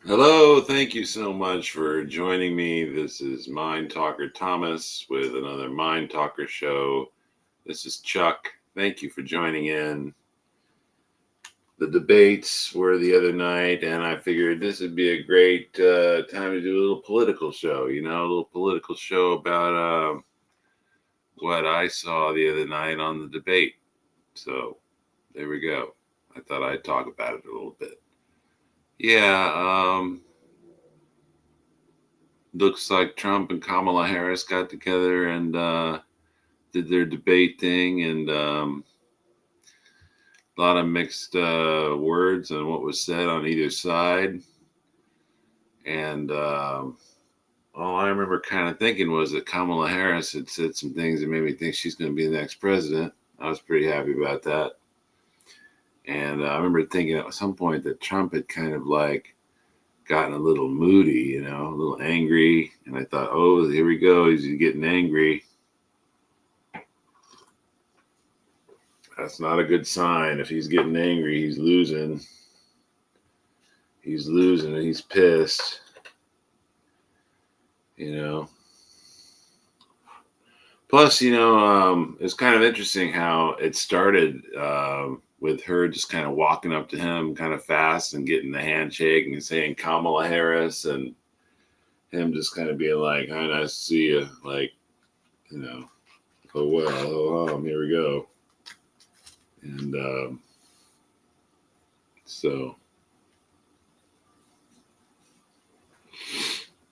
Hello, thank you so much for joining me. This is Mind Talker Thomas with another Mind Talker show. This is Chuck. Thank you for joining in. The debates were the other night, and I figured this would be a great time to do a little political show, a little political show about what I saw the other night on the debate. So there we go. I thought I'd talk about it a little bit. Yeah, looks like Trump and Kamala Harris got together and did their debate thing, and a lot of mixed words on what was said on either side. And all I remember kind of thinking was that Kamala Harris had said some things that made me think she's going to be the next president. I was pretty happy about that. And I remember thinking at some point that Trump had kind of like gotten a little moody, a little angry. And I thought, oh, here we go. He's getting angry. That's not a good sign. If he's getting angry, he's losing. He's losing and he's pissed. Plus, it's kind of interesting how it started with her just kind of walking up to him kind of fast and getting the handshake and saying Kamala Harris, and him just kind of being like, hi, nice to see you. Like, oh, well, here we go. And so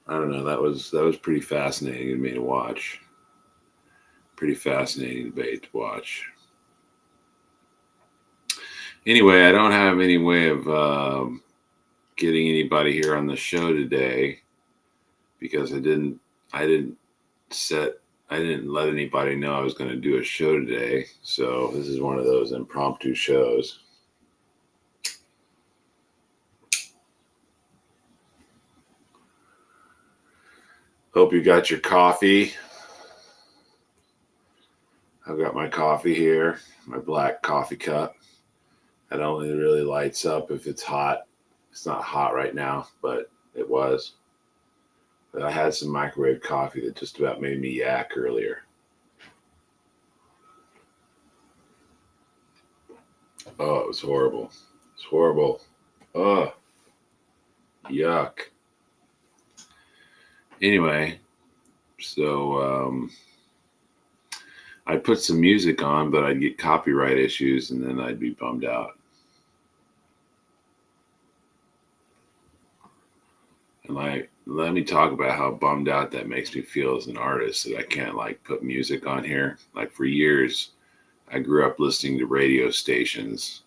I don't know. That was pretty fascinating to me to watch. Pretty fascinating debate to watch. Anyway, I don't have any way of getting anybody here on the show today because I didn't let anybody know I was going to do a show today. So this is one of those impromptu shows. Hope you got your coffee. I've got my coffee here, my black coffee cup. That only really lights up if it's hot. It's not hot right now, but it was. But I had some microwave coffee that just about made me yak earlier. Oh, it was horrible. It's horrible. Oh, yuck. Anyway, so I'd put some music on, but I'd get copyright issues and then I'd be bummed out. And let me talk about how bummed out that makes me feel as an artist that I can't like put music on here. Like for years, I grew up listening to radio stations,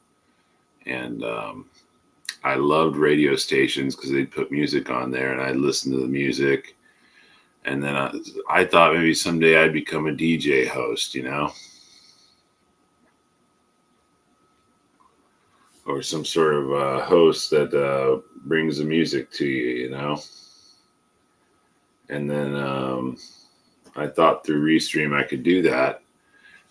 and I loved radio stations because they'd put music on there, and I'd listen to the music. And then I thought maybe someday I'd become a DJ host, or some sort of host that brings the music to you, And then I thought through Restream I could do that.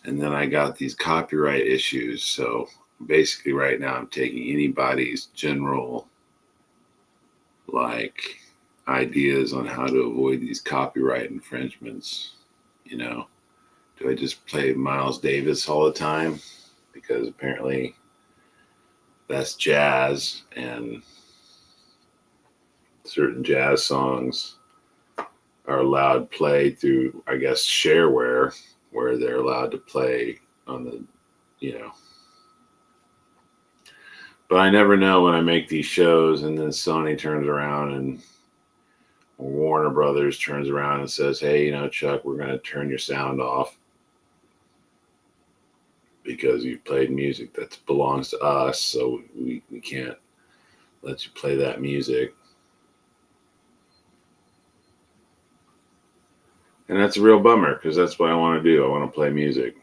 And then I got these copyright issues. So basically, right now, I'm taking anybody's general like ideas on how to avoid these copyright infringements. Do I just play Miles Davis all the time? Because apparently that's jazz, and certain jazz songs are allowed play through, I guess, shareware, where they're allowed to play on the, But I never know when I make these shows, and then Sony turns around and Warner Brothers turns around and says, "Hey, Chuck, we're going to turn your sound off because you played music that belongs to us, so we can't let you play that music." And that's a real bummer because that's what I want to do. I want to play music.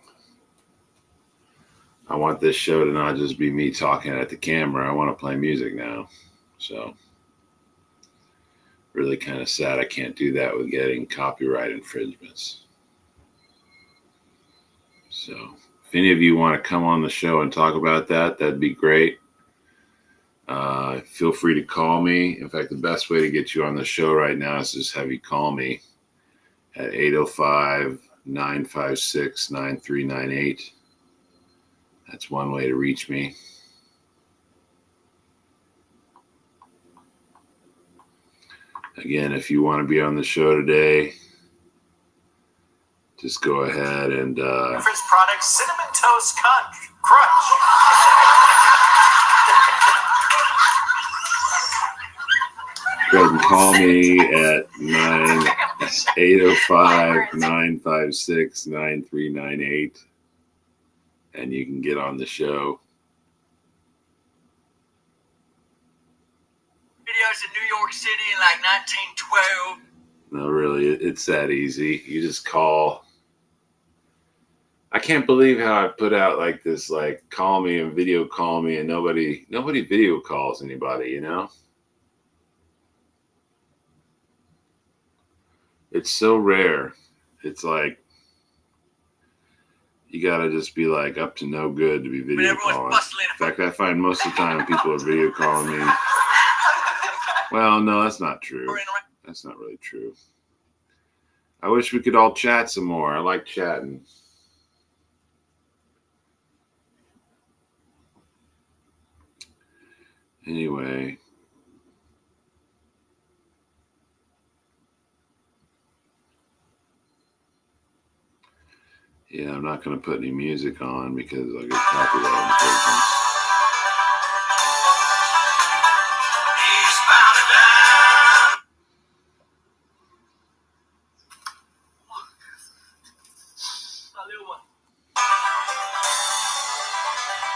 I want this show to not just be me talking at the camera. I want to play music now. So, really kind of sad I can't do that with getting copyright infringements. So, if any of you want to come on the show and talk about that, that'd be great. Feel free to call me. In fact, the best way to get you on the show right now is just have you call me at 805-956-9398. That's one way to reach me. Again, if you want to be on the show today, just go ahead and Breakfast product cinnamon toast crunch. Go ahead and call me at 805-956-9398, and you can get on the show. Videos in New York City in like 1912. No, really, it's that easy. You just call. I can't believe how I put out like this, like call me and video call me, and nobody video calls anybody, you know? It's so rare. It's like you gotta just be like up to no good to be video calling. In fact, I find most of the time people are video calling me. Well, no, that's not true. That's not really true. I wish we could all chat some more. I like chatting. Anyway. Yeah, I'm not going to put any music on because I'll get copyright infringement.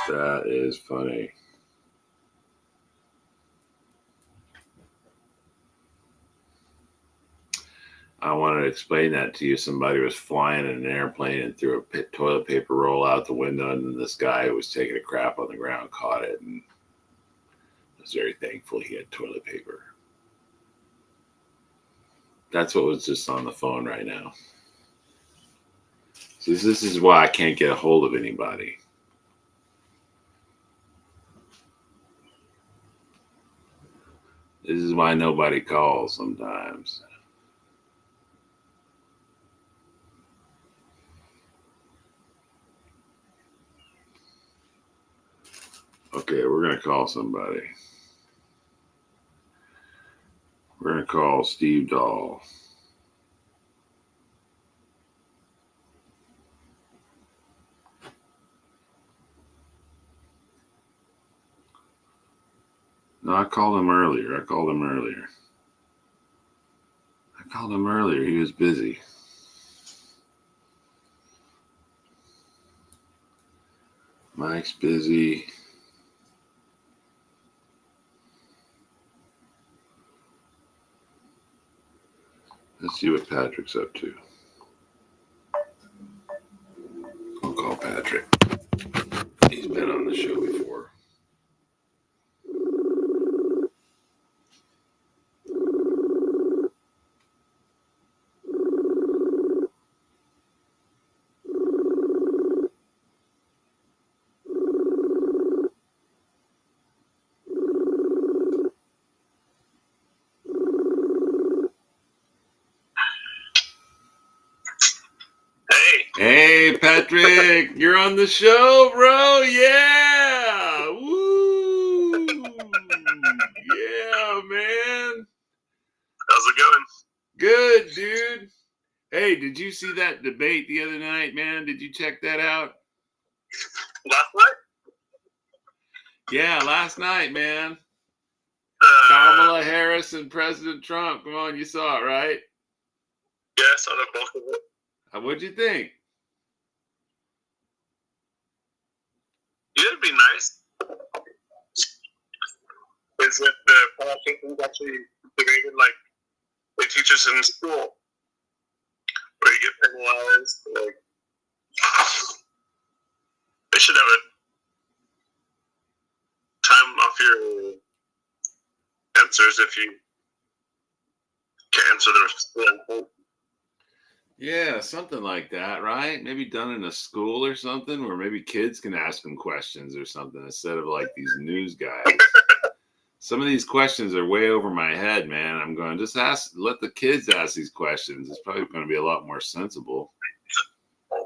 That is funny. I wanted to explain that to you. Somebody was flying in an airplane and threw a toilet paper roll out the window, and then this guy who was taking a crap on the ground caught it and was very thankful he had toilet paper. That's what was just on the phone right now. So this is why I can't get a hold of anybody. This is why nobody calls sometimes. Okay, we're going to call somebody. We're going to call Steve Dahl. No, I called him earlier. He was busy. Mike's busy. Let's see what Patrick's up to. I'll call Patrick. He's been on the show before. Hey, Patrick, you're on the show, bro. Yeah. Woo. Yeah, man. How's it going? Good, dude. Hey, did you see that debate the other night, man? Did you check that out? Last night? Yeah, last night, man. Kamala Harris and President Trump. Come on, you saw it, right? Yeah, I saw the bulk of it. What'd you think? Yeah, it'd be nice. Is if the politicians actually debated like they teach us in school, where you get penalized. Like, they should have a time off your answers if you can't answer their school. Yeah, something like that, right? Maybe done in a school or something, where maybe kids can ask them questions or something instead of like these news guys Some of these questions are way over my head, man. I'm going, just let the kids ask these questions. It's probably going to be a lot more sensible. Well,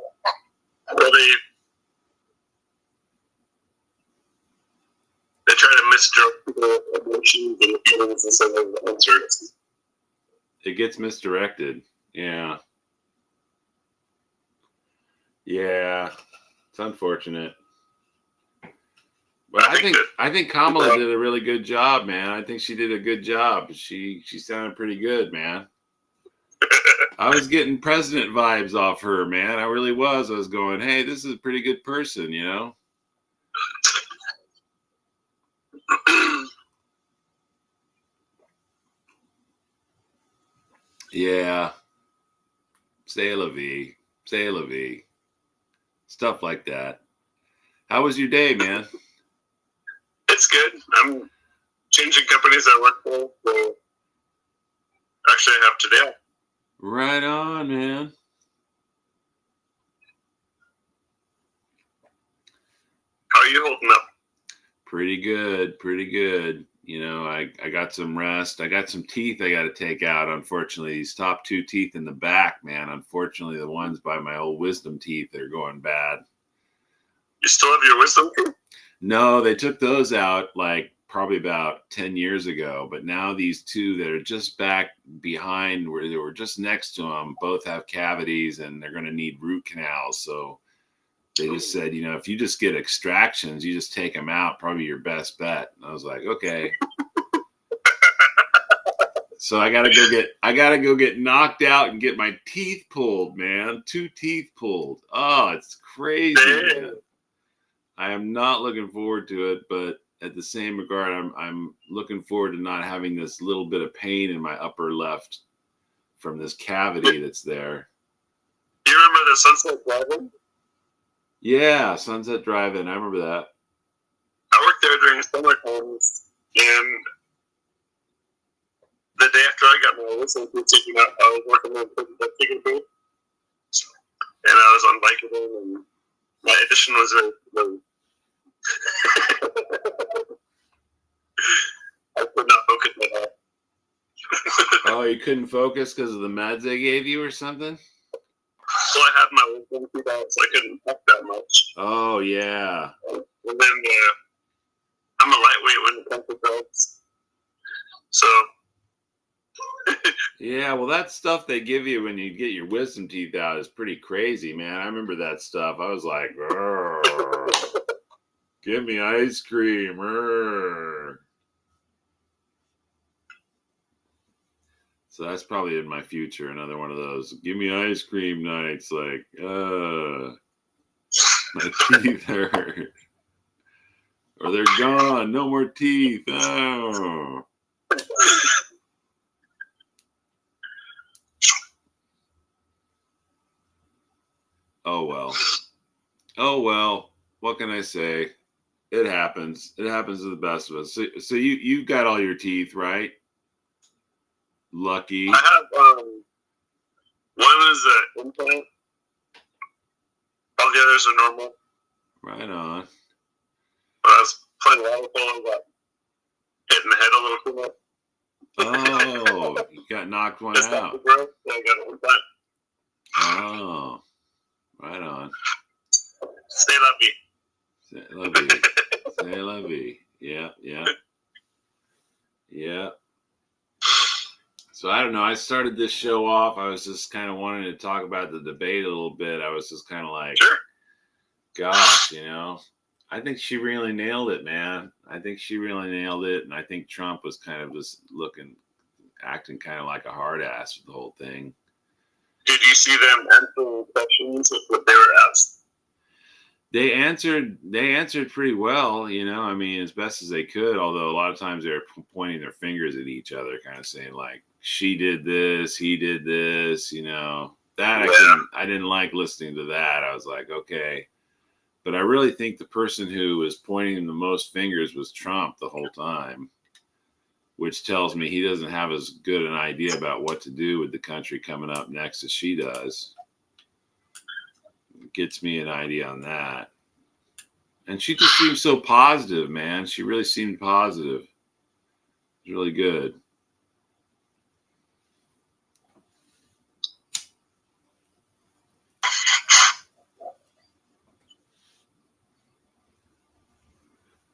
they try to misdirect people's emotions and feelings instead of answers. It gets misdirected. Yeah. Yeah. It's unfortunate. But I think Kamala did a really good job, man. I think she did a good job. She sounded pretty good, man. I was getting president vibes off her, man. I really was. I was going, hey, this is a pretty good person, you know? Yeah. C'est la vie. C'est la vie. Stuff like that. How was your day, man? It's good. I'm changing companies I work for. So actually, I have today. Right on, man. How are you holding up? Pretty good. Pretty good. You know, I got some rest. I got some teeth I got to take out, unfortunately. These top 2 teeth in the back, man. Unfortunately, the ones by my old wisdom teeth are going bad. You still have your wisdom teeth? No, they took those out like probably about 10 years ago. But now these 2 that are just back behind where they were just next to them both have cavities and they're going to need root canals. So they just said, you know, if you just get extractions, you just take them out, probably your best bet. And I was like, okay. So I gotta go get knocked out and get my teeth pulled, man. 2 teeth pulled. Oh, it's crazy, man. I am not looking forward to it, but at the same regard, I'm looking forward to not having this little bit of pain in my upper left from this cavity that's there. Do you remember the Sunset Drive-In? Yeah, Sunset Drive-In. I remember that. I worked there during summer times, and the day after I got my wisdom teeth taken out, I was working on the ticket booth, and I was on Vicodin, and my addition was a I could not focus at all. Oh, you couldn't focus because of the meds they gave you or something? So I had my wisdom teeth out, so I couldn't talk that much. Oh, yeah. And then I'm a lightweight when it comes to drugs. So. Yeah, well, that stuff they give you when you get your wisdom teeth out is pretty crazy, man. I remember that stuff. I was like, give me ice cream. Rrr. So that's probably in my future, another one of those. Give me ice cream nights. Like, my teeth hurt. Or they're gone. No more teeth. Oh. Oh, well. Oh, well. What can I say? It happens. It happens to the best of us. So you got all your teeth, right? Lucky. I have one is an implant. All the others are normal. Right on. But I was playing volleyball and got hit in the head a little too much. Oh, you got knocked one Just out. after growth, so I got an implant. Oh, right on. Stay lucky. C'est la vie. C'est la vie. Yeah, yeah. Yeah. So I don't know. I started this show off. I was just kind of wanting to talk about the debate a little bit. I was just kind of like, Sure. gosh, you know, I think she really nailed it, man. I think she really nailed it. And I think Trump was kind of just acting kind of like a hard ass with the whole thing. Did you see them answering questions with what they were asked? They answered pretty well, you know, I mean, as best as they could, although a lot of times they're pointing their fingers at each other, kind of saying like, she did this, he did this, you know, that I didn't like listening to that. I was like, okay. But I really think the person who was pointing the most fingers was Trump the whole time, which tells me he doesn't have as good an idea about what to do with the country coming up next as she does. Gets me an idea on that. And she just seemed so positive, man. She really seemed positive. It's really good.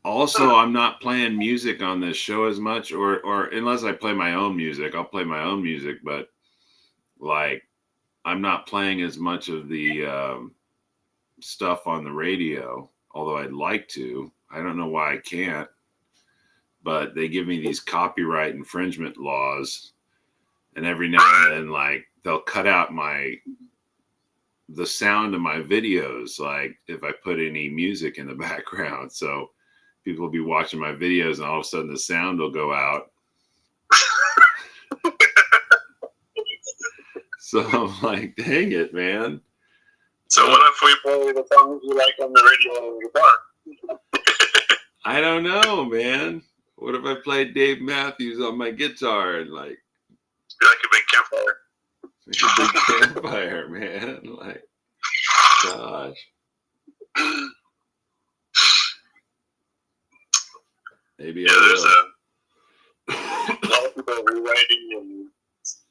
Also, I'm not playing music on this show as much, or unless I play my own music, I'll play my own music. But like, I'm not playing as much of the stuff on the radio, although I'd like to. I don't know why I can't, but they give me these copyright infringement laws, and every now and then, like, they'll cut out the sound of my videos, like if I put any music in the background. So people will be watching my videos, and all of a sudden the sound will go out. So I'm like, dang it, man. So what if we play the songs you like on the radio on guitar? I don't know, man. What if I played Dave Matthews on my guitar and like a big campfire? Like a big campfire, man. Like, gosh. Maybe yeah, there's a lot of people rewriting and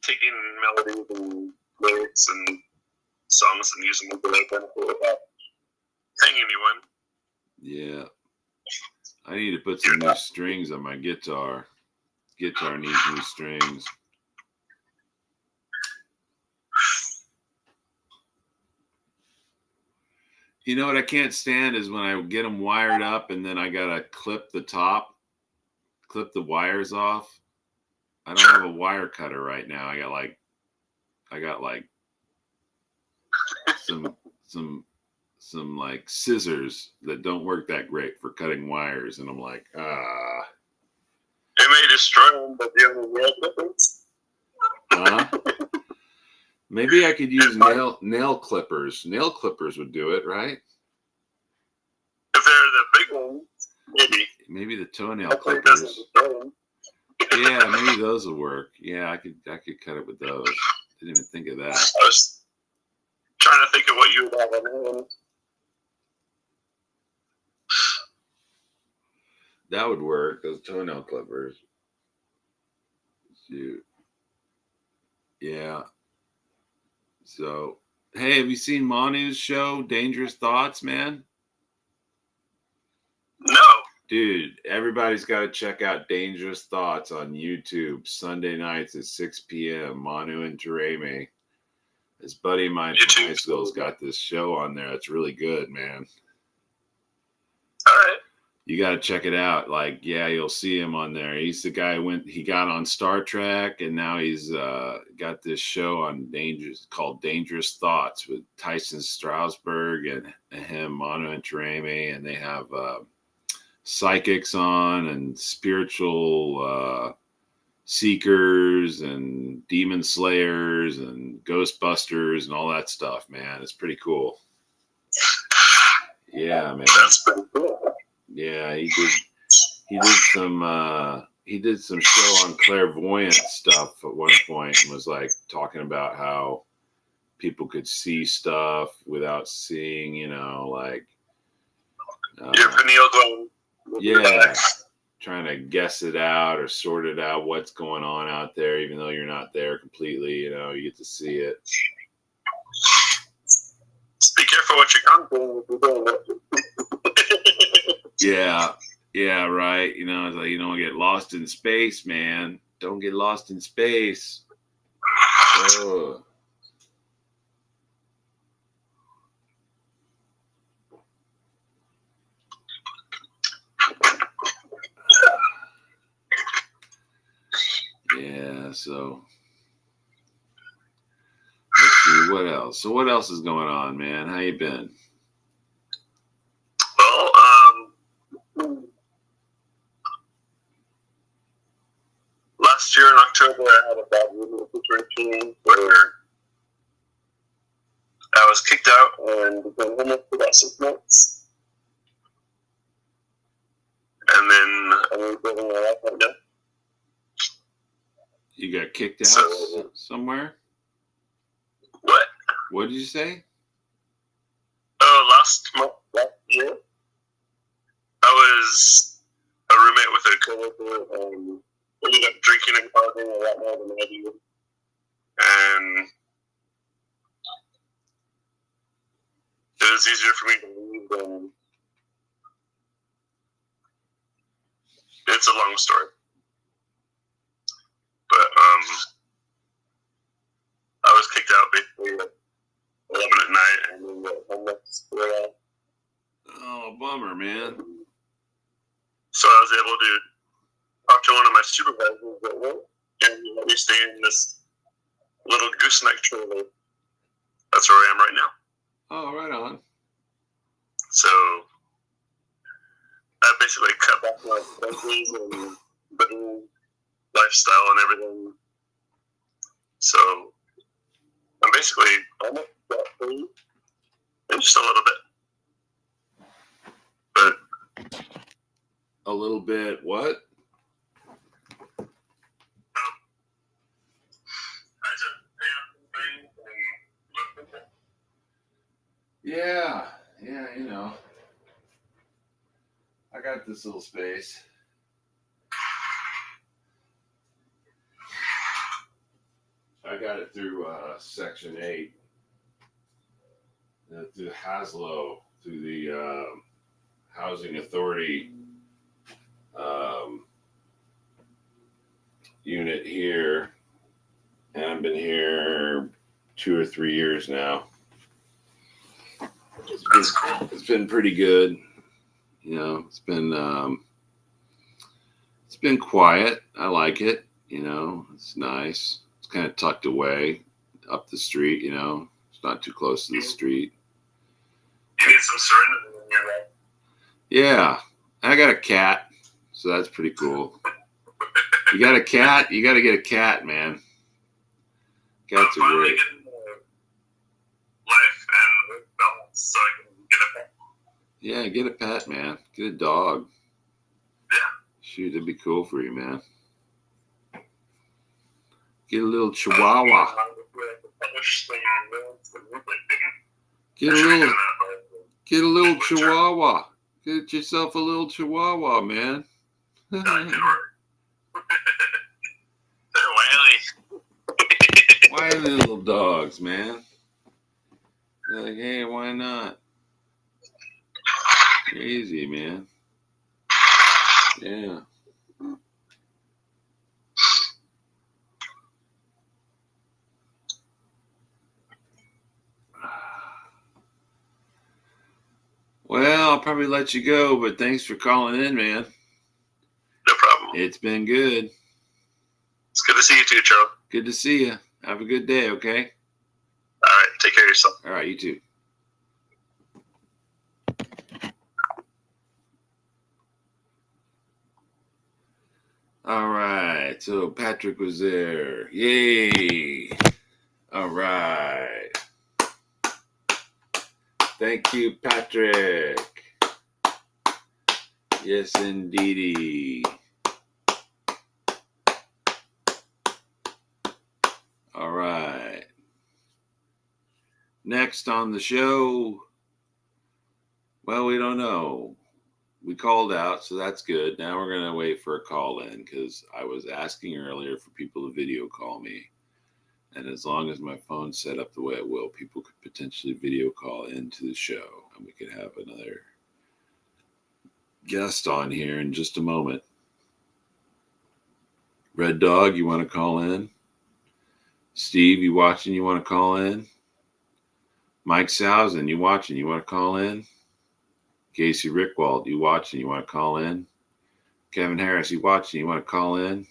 taking melodies and lyrics and songs and using them for their benefit without paying anyone. Yeah. I need to put some new strings on my guitar. Guitar needs new strings. You know what I can't stand is when I get them wired up and then I gotta clip the wires off. I don't have a wire cutter right now. I got like some like scissors that don't work that great for cutting wires, and I'm like, ah. It may destroy them, but the other nail clippers. Huh? Maybe I could use nail clippers. Nail clippers would do it, right? If they're the big ones, maybe. Maybe the toenail clippers. Yeah, maybe those will work. Yeah, I could cut it with those. Didn't even think of that. I was trying to think of what you would have on hand. That would work. Those toenail clippers. Shoot. Yeah. So, hey, have you seen Manu's show, Dangerous Thoughts, man? No. Dude, everybody's got to check out Dangerous Thoughts on YouTube, Sunday nights at 6 p.m. Manu and Jeremy. This buddy of mine from high school's got this show on there. It's really good, man. All right. You got to check it out. Like, yeah, you'll see him on there. He's the guy he got on Star Trek, and now he's got this show on called Dangerous Thoughts with Tyson Strasberg and him, Manu and Jeremy, and they have psychics on and spiritual seekers and demon slayers and ghostbusters and all that stuff, man. It's pretty cool. Yeah, man. That's pretty cool. Yeah, he did some show on clairvoyant stuff at one point and was like talking about how people could see stuff without seeing, like your pineal gland. Yeah, trying to guess it out or sort it out what's going on out there, even though you're not there completely. You get to see it. Just be careful what you're contemplating. Yeah, right. It's like you don't get lost in space, man. Don't get lost in space. Oh. Yeah, so let's see what else. So what else is going on, man? How you been? Well, last year in October, I had a bad roommate situation where I was kicked out and became homeless for about 6 months. And then I was living my life right now. You got kicked out somewhere? What? What did you say? Last year, I was a roommate with a coworker, and ended up drinking and partying a lot more than I do. And it was easier for me to leave than... It's a long story. But I was kicked out basically at 11 at night and then went homeless for a while. Oh, bummer, man. So I was able to talk to one of my supervisors at work and he let me stay in this little gooseneck trailer. That's where I am right now. Oh, right on. So I basically cut back my expenses and living lifestyle and everything. So I'm basically almost debt free, and just a little bit. But A little bit what? I just pay up things and look at it. Yeah, you know. I got this little space. I got it through Section 8, through Haslow, through the Housing Authority unit here. And I've been here 2 or 3 years now. That's cool. It's been pretty good. You know, it's been quiet. I like it. You know, it's nice. It's kind of tucked away up the street. You know, it's not too close to the street. You get some serenity in your life. Yeah, I got a cat, so that's pretty cool. You got a cat? You got to get a cat, man. Cats are great. Life and work balance, so I can get a pet. Yeah, get a pet, man. Get a dog. Yeah. Shoot, that'd be cool for you, man. Get a little chihuahua. Get a little chihuahua. Get yourself a little chihuahua, man. Why little dogs, man? Like, hey, why not? Easy, man. Yeah. Well, I'll probably let you go, but thanks for calling in, man. No problem. It's been good. It's good to see you too, Charlie. Good to see you. Have a good day, okay? All right, take care of yourself. All right, you too. All right, so Patrick was there. Yay. All right. Thank you, Patrick. Yes, indeedy. All right. Next on the show, well, we don't know. We called out, so that's good. Now we're going to wait for a call in because I was asking earlier for people to video call me. And as long as my phone's set up the way it will, people could potentially video call into the show. And we could have another guest on here in just a moment. Red Dog, you want to call in? Steve, you watching? You want to call in? Mike Sousen, you watching? You want to call in? Casey Rickwald, you watching? You want to call in? Kevin Harris, you watching? You want to call in?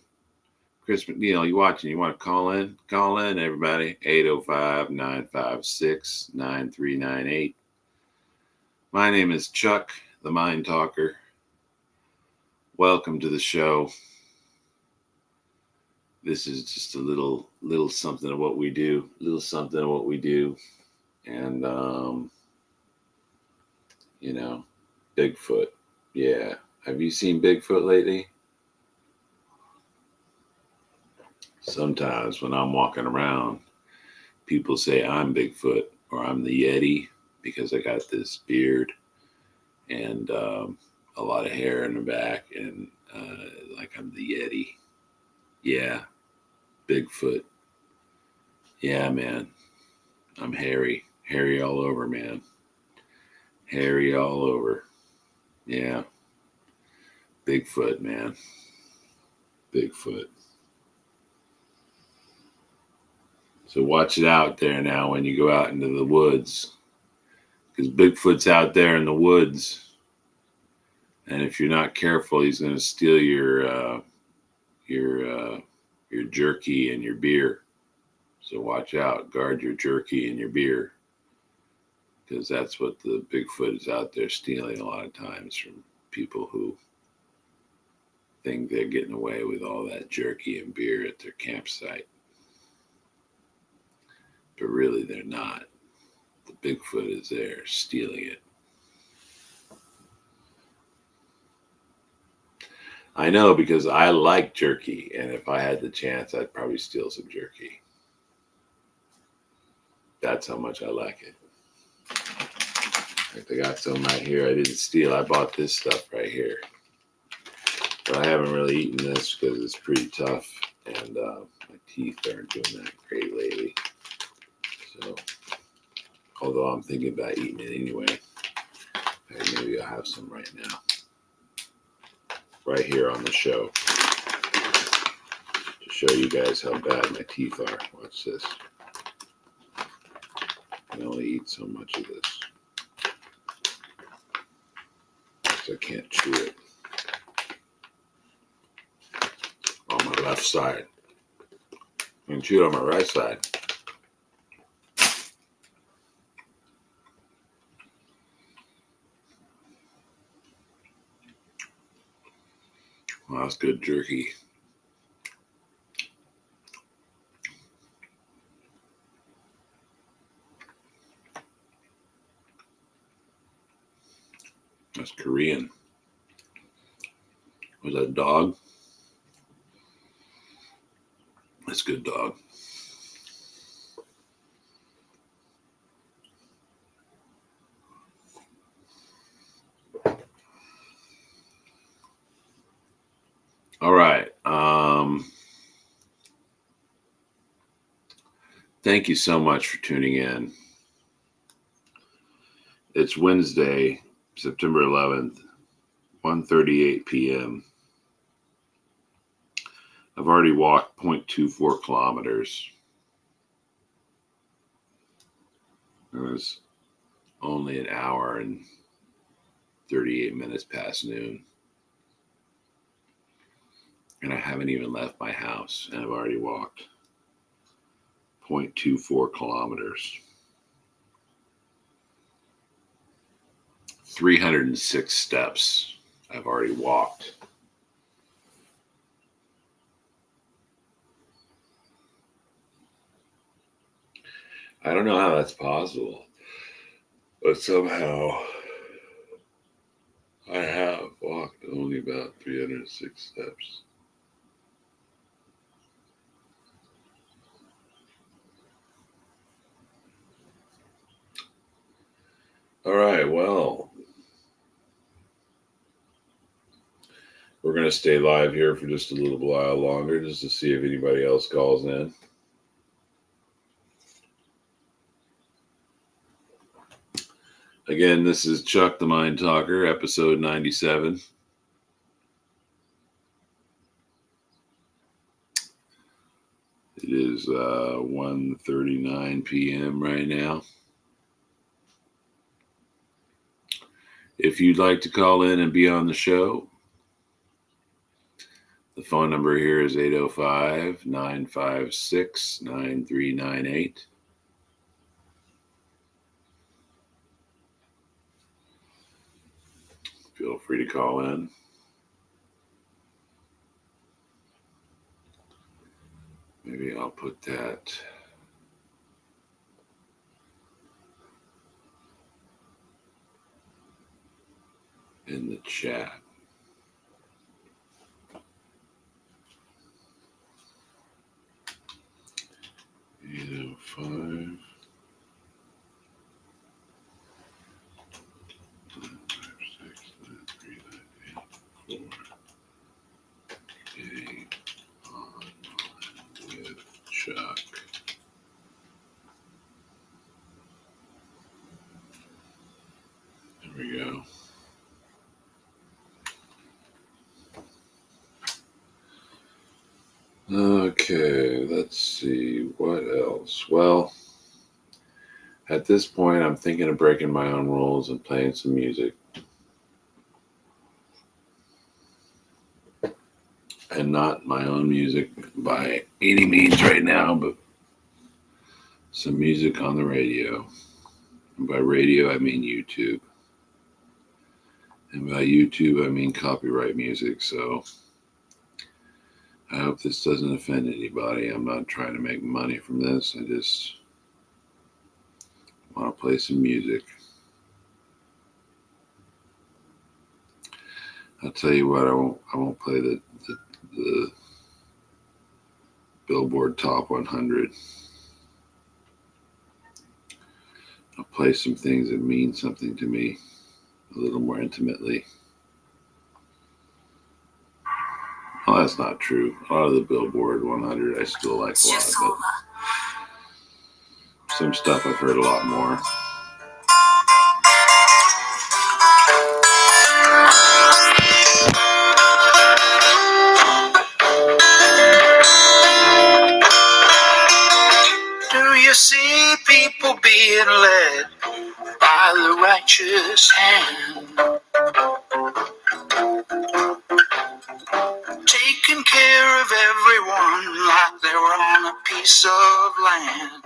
Chris McNeil, you watching? You want to call in? Call in, everybody. 805-956-9398. My name is Chuck, the Mind Talker. Welcome to the show. This is just a little something of what we do. And, you know, Bigfoot. Yeah. Have you seen Bigfoot lately? Sometimes when I'm walking around, people say I'm Bigfoot or I'm the Yeti because I got this beard and a lot of hair in the back and like I'm the Yeti. Yeah, Bigfoot. Yeah, man. I'm hairy. Hairy all over, man. Hairy all over. Yeah. Bigfoot, man. Bigfoot. So watch it out there now when you go out into the woods. Because Bigfoot's out there in the woods. And if you're not careful, he's going to steal your jerky and your beer. So watch out. Guard your jerky and your beer. Because that's what the Bigfoot is out there stealing a lot of times from people who think they're getting away with all that jerky and beer at their campsite. But really, they're not. The Bigfoot is there stealing it. I know because I like jerky, and if I had the chance, I'd probably steal some jerky. That's how much I like it. In fact, I got some right here I didn't steal. I bought this stuff right here. But I haven't really eaten this because it's pretty tough, and my teeth aren't doing that great lately. So, although I'm thinking about eating it anyway, maybe I'll have some right now. Right here on the show. To show you guys how bad my teeth are. Watch this. I can only eat so much of this. So I can't chew it. On my left side. I can chew it on my right side. Well, that's good jerky. That's Korean. Was that dog? That's good dog. All right. Thank you so much for tuning in. It's Wednesday, September 11th, 1:38 p.m. I've already walked 0.24 kilometers. It was only an hour and 38 minutes past noon. And I haven't even left my house, and I've already walked 0.24 kilometers. 306 steps I've already walked. I don't know how that's possible, but somehow I have walked only about 306 steps. All right, well, we're going to stay live here for just a little while longer just to see if anybody else calls in. Again, this is Chuck the Mind Talker, episode 97. It is 1:39 p.m. right now. If you'd like to call in and be on the show, the phone number here is 805-956-9398. Feel free to call in. Maybe I'll put that in the chat. 805. Okay, let's see. What else? Well, at this point, I'm thinking of breaking my own rules and playing some music. And not my own music by any means right now, but some music on the radio. And by radio, I mean YouTube. And by YouTube, I mean copyright music. So I hope this doesn't offend anybody. I'm not trying to make money from this. I just want to play some music. I'll tell you what, I won't play the Billboard Top 100. I'll play some things that mean something to me a little more intimately. Well, that's not true. A lot of the Billboard 100 I still like a lot, but some stuff I've heard a lot more. Do you see people being led by the righteous hand? Taking care of everyone like they were on a piece of land.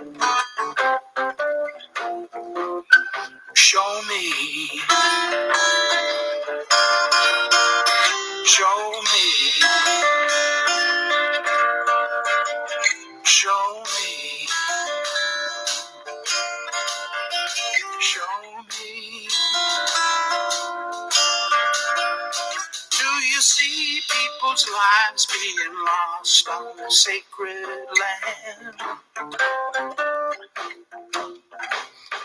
Show me. Show me. Show me. Show me. Do you see people's lives being lost on the sacred land?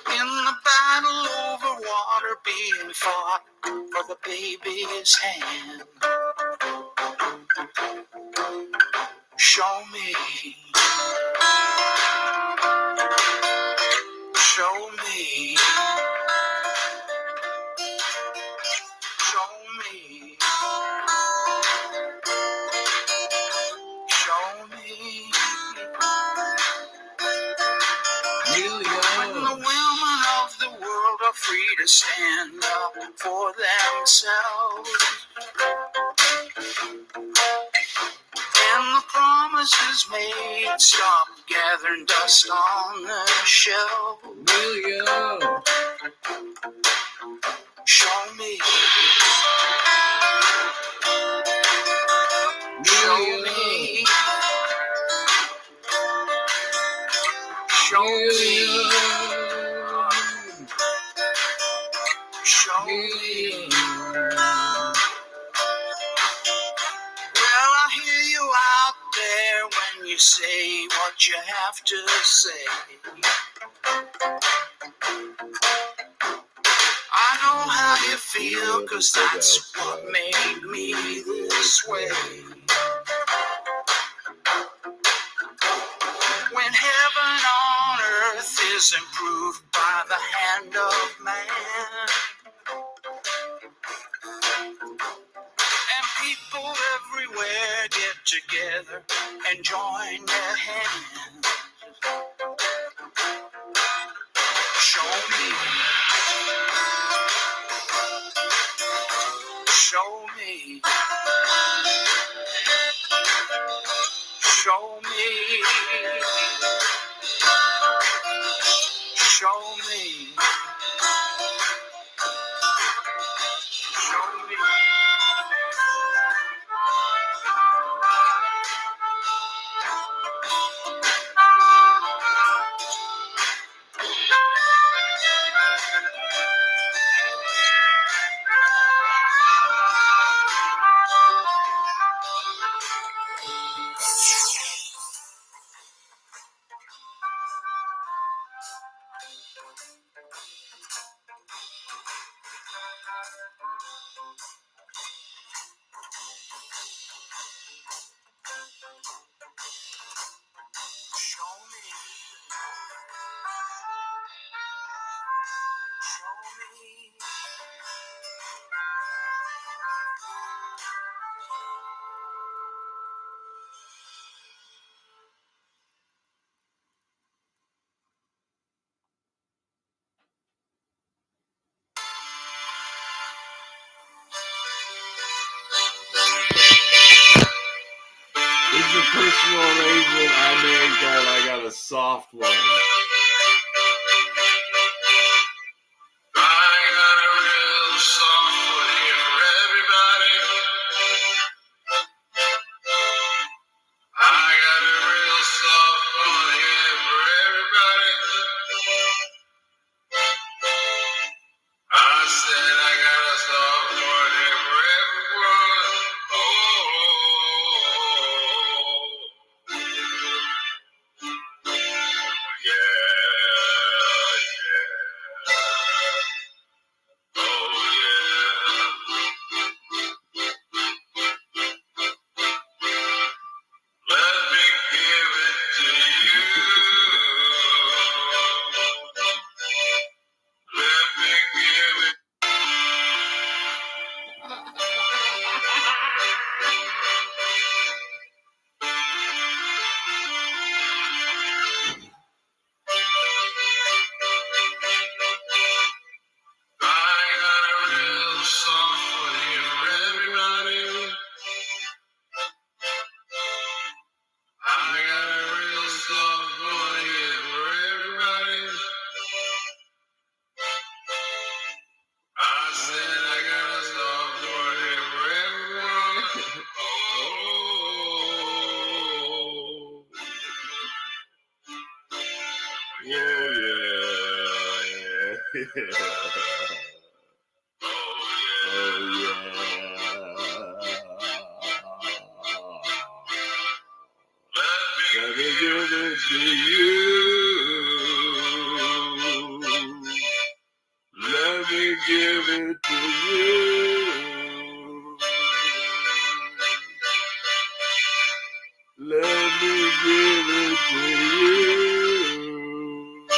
In the battle over water being fought for the baby's hand. Show me. Show me. Show me. Show me. When the women of the world are free to stand up for themselves, and the promises made stop gathering dust on the shelf. Show me. Show me. Show me. Show me. Well, I hear you out there when you say what you have to say. I know how you feel, 'cause that's what made me this way. When heaven on earth is improved by the hand of man, and people everywhere get together and join their hands. Show me. Show me. Show me. Show me. Show me. is the personal arrangement I made called I Got a Soft One. I got a real soft one here for everybody. I got a real soft one here for everybody. I said I got a soft one here for everyone. Let me give it to you. Let me give it to you. Let me give it to you.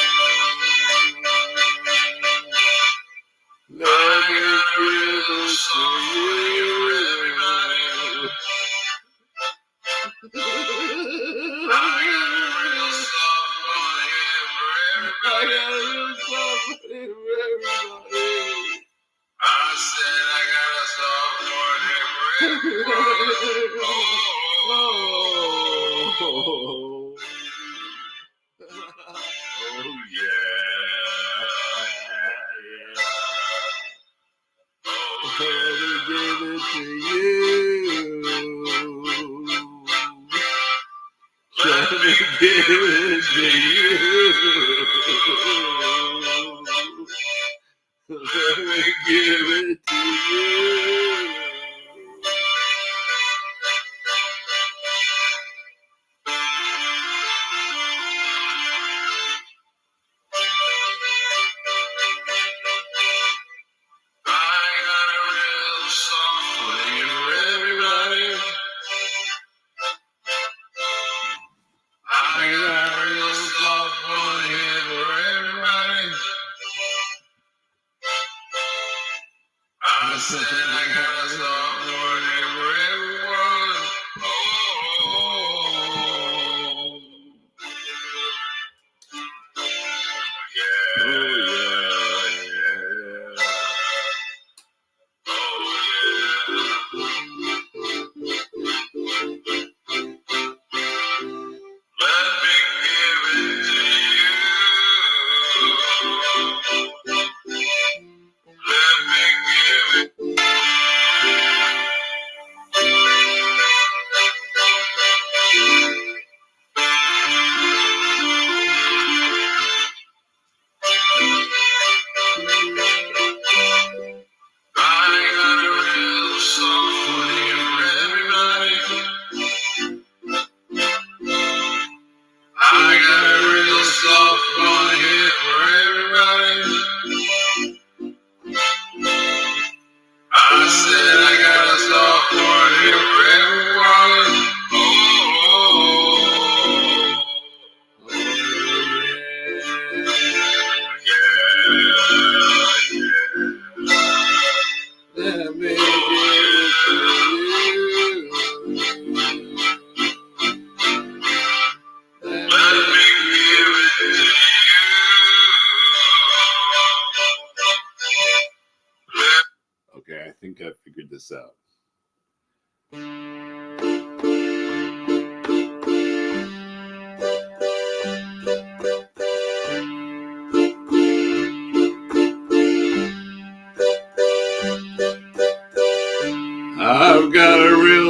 Let me give it to you, everybody. I got a real soft one here for everybody. I said I got a soft one here for everybody. Oh yeah. Let me give it to you. Let me give it to you. Let me give it to you. I got a real soft one here for everybody. I got a real soft one here for everybody. I said I got a soft one here for everyone. Okay, I think I figured this out.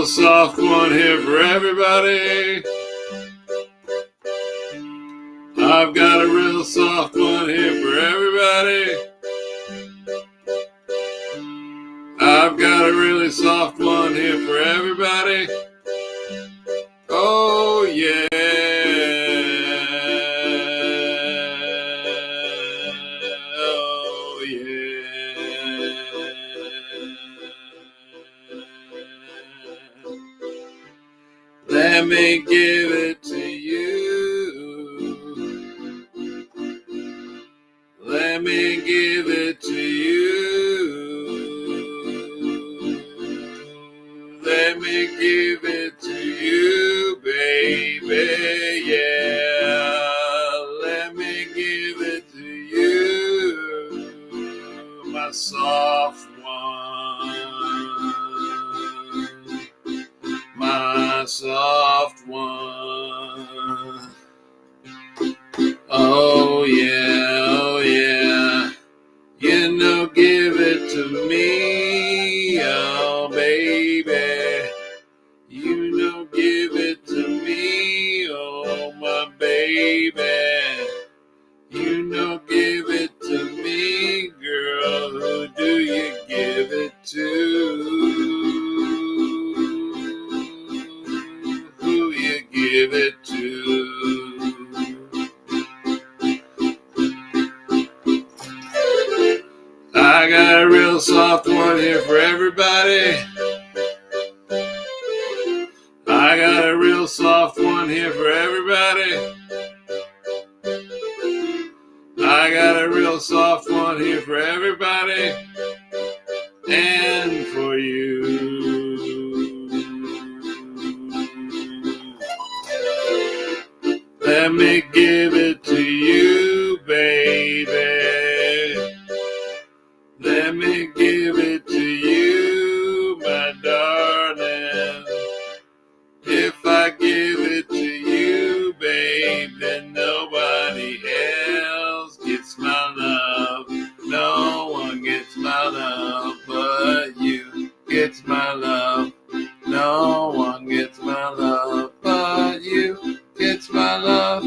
real soft one here for everybody. I've got a real soft one here for everybody. I've got a really soft one here for everybody. Oh yeah. Oh yeah. Let me give it to you. Let me give it to you. Let me give it to you, baby, yeah. Let me give it to you, my soft one. My soft one. Oh yeah, oh yeah. You know, give it to me, oh baby. You know, give it to me, oh my baby. You know, give it to me, girl. Who do you give it to? Who you give it to? I got a real soft one here for everybody. I got a real soft one here for everybody. I got a real soft one here for everybody. And for you. Let me give it to you, baby. Let me give it to you, my darling. If I give it to you, babe, then nobody else gets my love. No one gets my love but you. Gets my love. No one gets my love but you. Gets my love.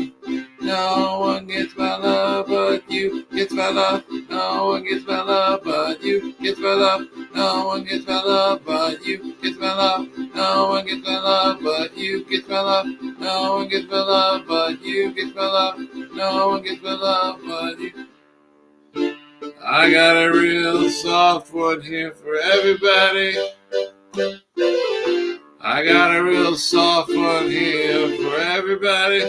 No one gets my love but you. Gets my love. No one gets my love but you. Gets my love. No one gets my love but you. Gets my love. No one gets my love but you. Gets my love. No one gets my love but you. Gets my love. No one gets my love but you. I got a real soft one here for everybody. I got a real soft one here for everybody.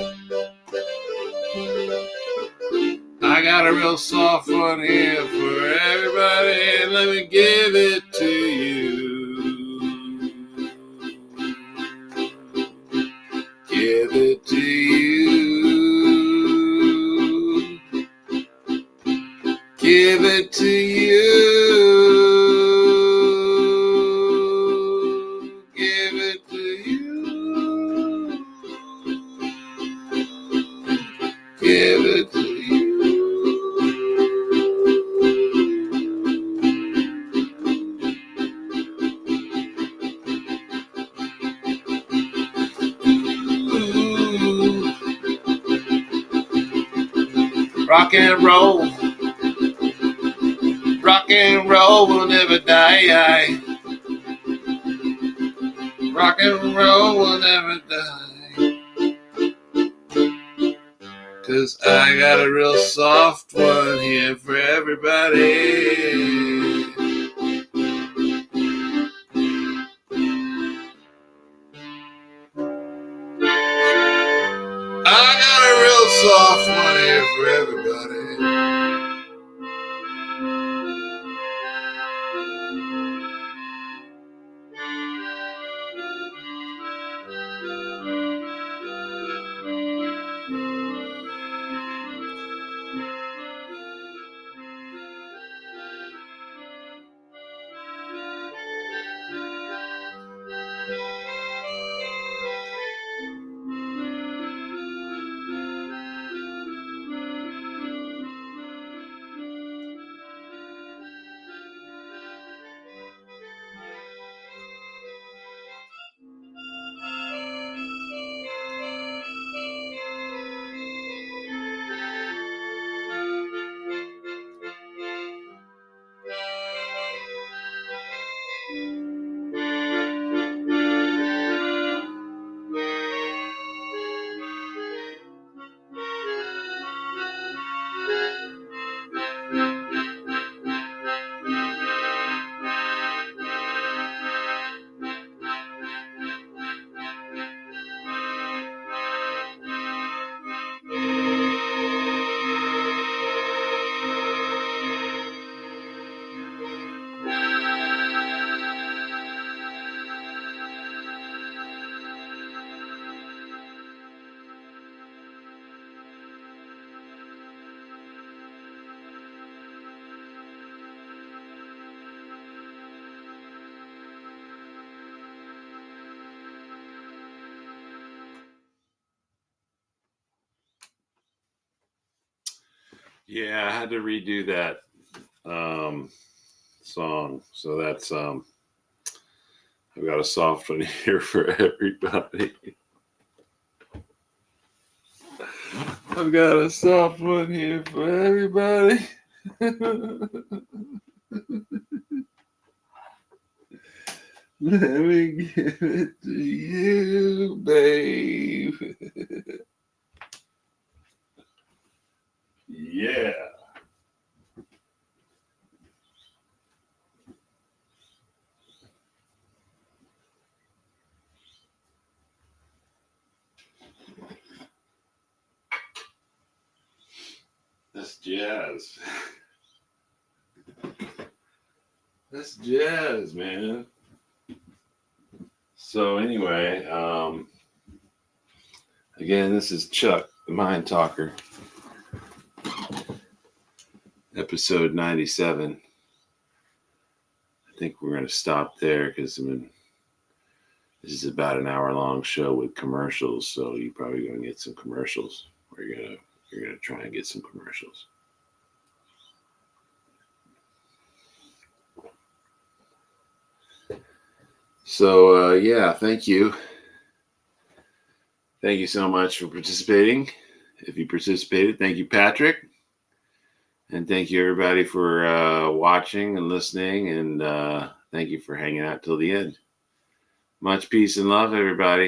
I got a real soft one here for everybody. And let me give it to you. Give it to you. Give it to you. Give it to you. Give it to you. Rock and roll. Rock and roll will never die. Rock and roll will never die. 'Cause I got a real soft one here for everybody. I got a real soft one here for everybody. Yeah, I had to redo that song. So that's I've got a soft one here for everybody. I've got a soft one here for everybody. Let me give it to you, babe. Yeah. That's jazz. That's jazz, man. So anyway, again, this is Chuck, the Mind Talker, episode 97. I think we're going to stop there because this is about an hour-long show with commercials, so you're probably going to get some commercials. Or you're gonna try and get some commercials. So yeah, thank you. Thank you so much for participating. If you participated, thank you, Patrick. And thank you, everybody, for watching and listening. And thank you for hanging out till the end. Much peace and love, everybody.